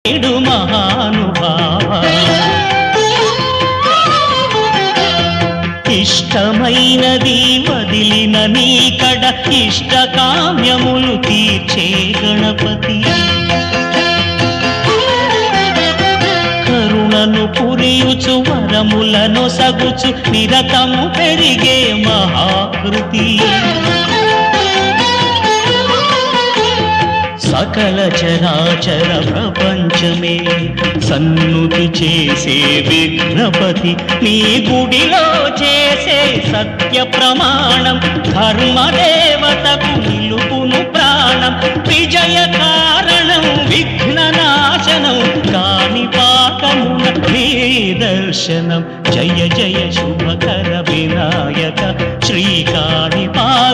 నేడు మహానుభావ ఇష్టమైనది వదిలిన నీకడ ఇష్ట కామ్యములు తీర్చే గణపతి కరుణను పురియుచు వరములను సగుచు నిరతము పెరిగే మహాకృతి సకల చరాచర ప్రపంచమే సన్నుతి చేసే విఘ్నపతి నీ గుడిలో చేసే సత్య ప్రమాణం ధర్మదేవతకు నిలుపును ప్రాణం విజయ కారణం విఘ్న నాశనం కాని పాకమున నీ దర్శనం జయ జయ శుభకర వినాయక శ్రీకాణిపాక